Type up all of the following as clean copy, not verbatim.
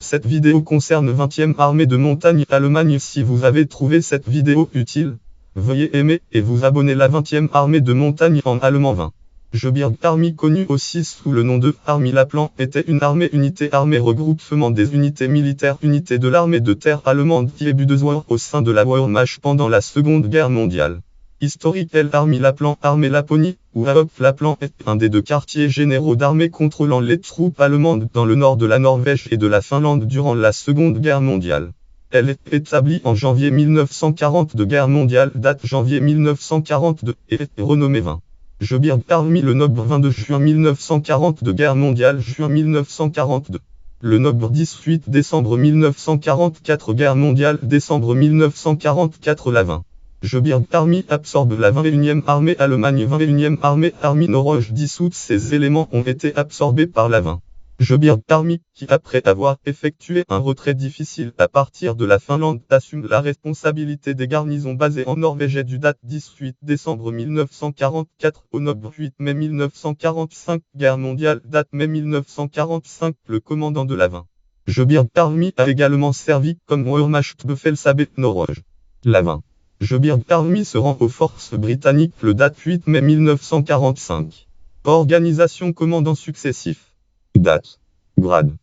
Cette vidéo concerne 20e armée de montagne Allemagne. Si vous avez trouvé cette vidéo utile, veuillez aimer et vous abonner. La 20e armée de montagne en allemand 20. Gebirgsarmee, connue aussi sous le nom de Armee Lapland, était une unité armée regroupement des unités militaires unités de l'armée de terre allemande qui est Bundeswehr au sein de la Wehrmacht pendant la Seconde Guerre mondiale. Historique, Armee Lapland, armée Laponie, ou Hauptmann Lapland est un des deux quartiers généraux d'armée contrôlant les troupes allemandes dans le nord de la Norvège et de la Finlande durant la Seconde Guerre mondiale. Elle est établie en janvier 1940 de guerre mondiale, date janvier 1942, et est renommée 20. Gebirgsarmee le Nobre 22 juin 1940 de guerre mondiale juin 1942. Le Nobre 18 décembre 1944 guerre mondiale décembre 1944 la 20. Gebirgsarmee absorbe la 21e armée Allemagne 21e armée Armee Norwegienne dissoute. Ces éléments ont été absorbés par la 20. Gebirgsarmee, qui après avoir effectué un retrait difficile à partir de la Finlande, assume la responsabilité des garnisons basées en Norvège et du date 18 décembre 1944 au Nobre 8 mai 1945 guerre mondiale date mai 1945 le commandant de la 20. Gebirgsarmee a également servi comme Wehrmachtsbefehlshaber Norvège. La 20. Gebirgsarmee se rend aux forces britanniques le date 8 mai 1945. Organisation commandant successif. Date. Grade.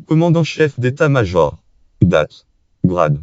Commandant-chef d'état-major. Date. Grade.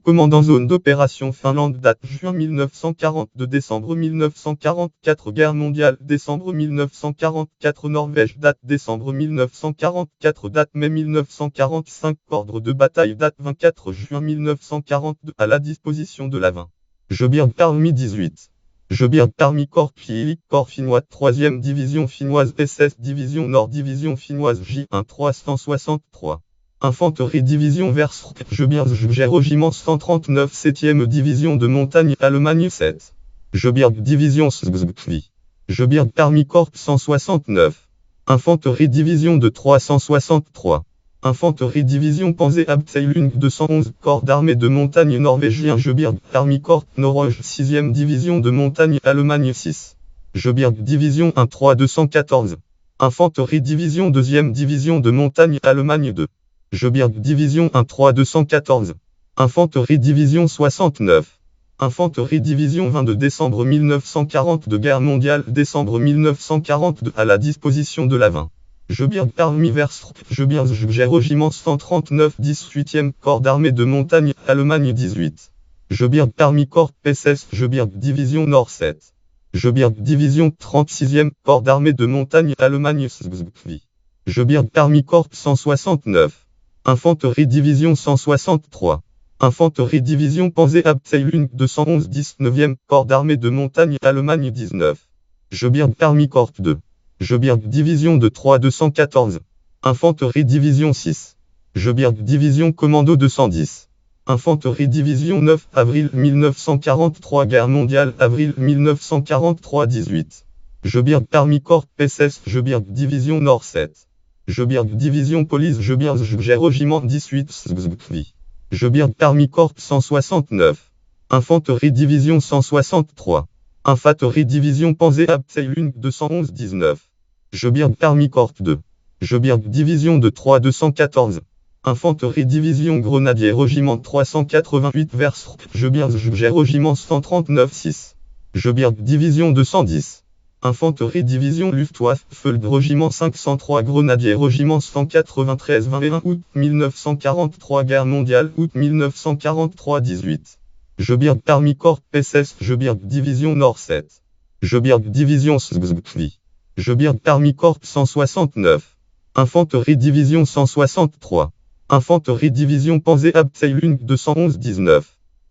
Commandant zone d'opération Finlande date juin 1942 décembre 1944 guerre mondiale décembre 1944 Norvège date décembre 1944 date mai 1945 ordre de bataille date 24 juin 1942 à la disposition de la 20. Gebirgsarmee 18. Gebirgsarmee Corps Philippe Corps finnois 3e division finnoise SS division Nord division finnoise J1 363. Infanterie division vers Gebirgsjäger régiment 139 7e division de montagne Allemagne 7. Gebirgs division Sgzgvi. Gebirgsarmee Corps 169. Infanterie division de 363. Infanterie division Panzerabteilung 211 corps d'armée de montagne norvégien Gebirgsarmee Corps Norvège 6e division de montagne Allemagne 6. Gebirgs division 1 3 214. Infanterie division 2e division de montagne Allemagne 2. Gebirgs division 1 3 214. Infanterie division 69. Infanterie division 22 décembre 1940 de guerre mondiale décembre 1942 à la disposition de la 20. Gebirgsarmee vers Gebirgsjäger régiment 139 18e corps d'armée de montagne Allemagne 18. Gebirgsarmee Corps SS Gebirgs division Nord 7. Gebirgs division 36e corps d'armée de montagne Allemagne Sgzgvi. Gebirgsarmee Corps 169. Infanterie division 163. Infanterie division Panzerabteilung 211 19e corps d'armée de montagne Allemagne 19. Gebirgsarmee Corps 2. Gebirgs division de 3 214. Infanterie division 6. Gebirgs division commando 210. Infanterie division 9 avril 1943 guerre mondiale avril 1943 18. Gebirgsarmee Corps SS Gebirgs division Nord 7. Gebirgs division police Gebirgsjäger régiment 18 Sgzgvi. Gebirgsarmee Corps 169. Infanterie division 163. Infanterie division Panzerabteilung 211 19. Gebirgsarmee Corps 2. Gebirgs division de 3 214. Infanterie division grenadier régiment 388 vers Gebirgsjäger régiment 139 6. Gebirgs division 210. Infanterie division Luftwaffe régiment 503 grenadier régiment 193 21 août 1943 guerre mondiale août 1943 18. Gebirgsarmee Corps SS Gebirgs division Nord 7. Gebirgs division Sgzgvi. Gebirgsarmee Corps 169. Infanterie division 163. Infanterie division Panzerabteilung 211 19.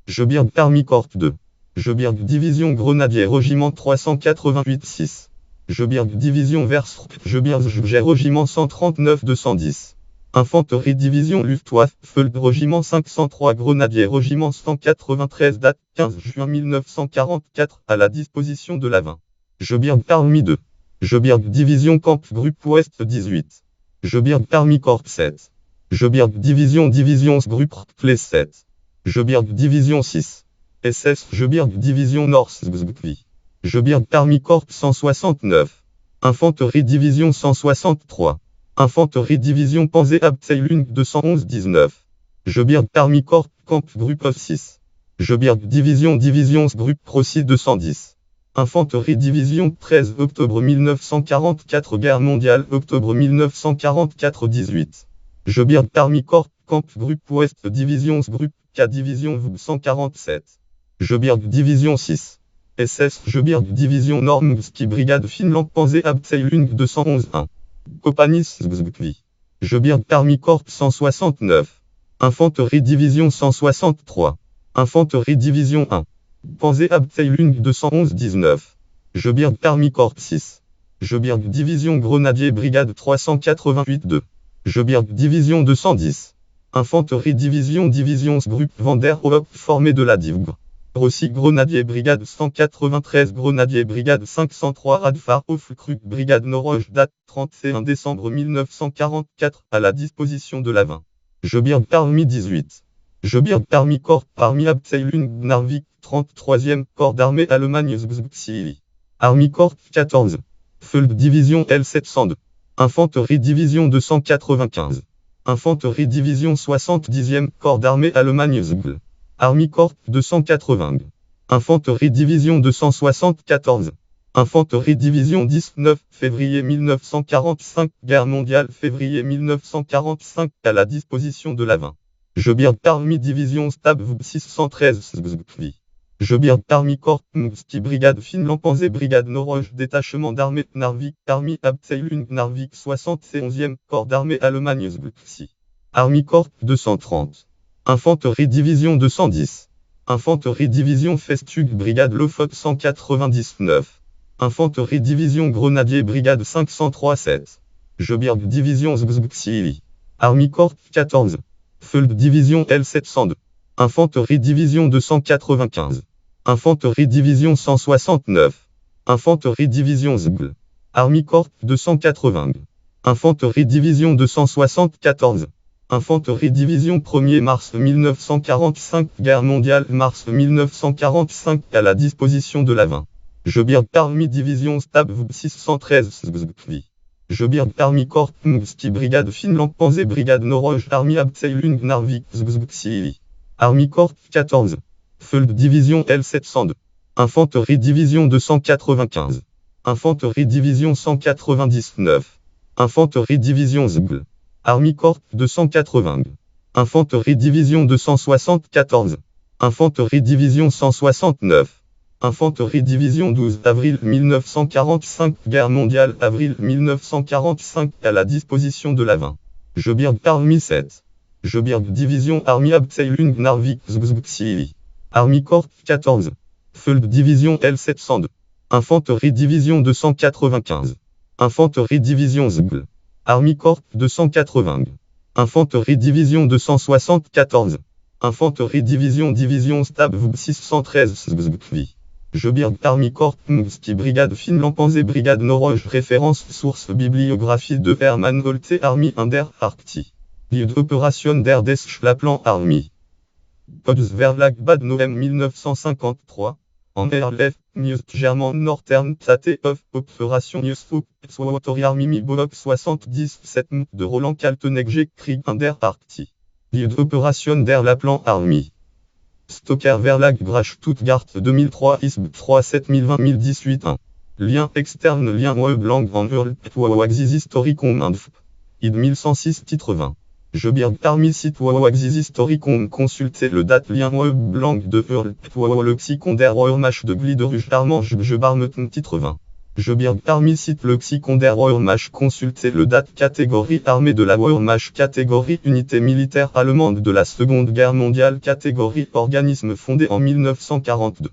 Gebirgsarmee Corps 2. Gebirgs division grenadier régiment 388 6. Gebirgs division vers Gebirgsjäger régiment 139 210. Infanterie division Luftwaffe régiment 503 grenadier régiment 193 date 15 juin 1944 à la disposition de la 20. Gebirgsarmee 2. Gebirgs division Kampfgruppe Ouest 18. Gebirgsarmee Corps 7. Gebirgs division Divisionsgruppe 7. Gebirgs division 6. SS Gebirgs division Nord Sgzgvi. Gebirgsarmee Corps 169. Infanterie division 163. Infanterie Division Panzerabteilung 211-19. Gebirg Army Corps Kampfgruppe of 6. Gebirg Divisionsgruppe Prossi 210. Infanterie Division 13 octobre 1944 Guerre mondiale octobre 1944 18. Gebirg Army Corps Kampfgruppe Ouest Divisionsgruppe K Division V 147. Gebirg Division 6. SS Gebirg Division Normski Brigade Finland Panzerabteilung 211-1. Kopanis Zgzgvi. Gebirg Army Corps 169. Infanterie Division 163. Infanterie Division 1. Panzerabteilung 211-19. Gebirg Army Corps 6. Gebirg Division Grenadier Brigade 388-2. Gebirg Division 210. Infanterie Divisionsgruppe Van der Hoop formée de la Divgr. Rossi Grenadier Brigade 193 Grenadier Brigade 503 Radfar Hofkrug Brigade Noroge date 31 décembre 1944 à la disposition de la 20. Gebirg Army 18. Gebirg Army Corps Army Abteilung Narvik 33e Corps d'armée Allemagne Zgzgzili. Army Corps 14. Feld Division L702. Infanterie Division 295. Infanterie Division 70e Corps d'armée Allemagne Zgl. Army Corps 280. Infanterie Division 274. Infanterie Division 19 février 1945 Guerre mondiale février 1945 à la disposition de la 20. Gebirg Army Division Stab V 613 Zgzgvi. Gebirg Army Corps Mgski Brigade Finland Panzer Brigade Noroge Détachement d'armée Narvik Army Abteilung Narvik 71e Corps d'armée Allemagne Zgl. Army Corps 230. Infanterie Division 210. Infanterie Division Festug Brigade Lofot 199. Infanterie Division Grenadier Brigade 503-7. Gebirg Division Zgzgzili. Army Corps 14. Feld Division L702. Infanterie Division 295. Infanterie Division 169. Infanterie Division Zgl. Army Corps 280. Infanterie Division 274. Infanterie Division 1er mars 1945 Guerre mondiale mars 1945 à la disposition de la 20. Gebirg Army Division Stab V 613 Zgzgvi. Gebirg Army Corps Mgski Brigade Finland Panzer Brigade Noroge Army Abteilung Narvik Zgzgzili. Army Corps 14. Feld Division L702. Infanterie Division 295. Infanterie Division 199. Infanterie Division Zgl. Army Corps 280. Infanterie Division 274. Infanterie Division 169. Infanterie Division 12 avril 1945 Guerre mondiale avril 1945 à la disposition de la 20. Gebirg Army 7. Gebirg Division Army Abteilung Narvik Zgzgzili. Army Corps 14. Feld Division L702. Infanterie Division 295. Infanterie Division Zgl. Army Corps 280. Infanterie Division 274. Infanterie Division Stab V 613 Zgzgvi. Gebirg Army Corps Mgski Brigade Finland Panzer Brigade Noroge Référence source bibliographie de Hermann Holte Army der Arkti. Lieu d'opération der des Schlaplan Army. Potsverlag Bad Noem 1953. En RLF, News German Northern Tate of Opération News Swatori Army Bolok 77 de Roland Kaltenegg Krieg der Arkti. Lieu d'opération der Laplan Army. Stocker Verlag Grach Stuttgart 2003 ISB 3 7020 018 1. Lien externe lien web langue en Axis Historicum Info. ID 1106 titre 20. Gebirg Army site Axis Historicum consultez le date lien web langue de lexicon der Wehrmacht de Gliederung Armand Gebarmeten titre 20. Gebirg Army site lexicon der Wehrmacht consultez le date catégorie armée de la Wehrmacht catégorie unité militaire allemande de la Seconde Guerre mondiale catégorie organisme fondé en 1942.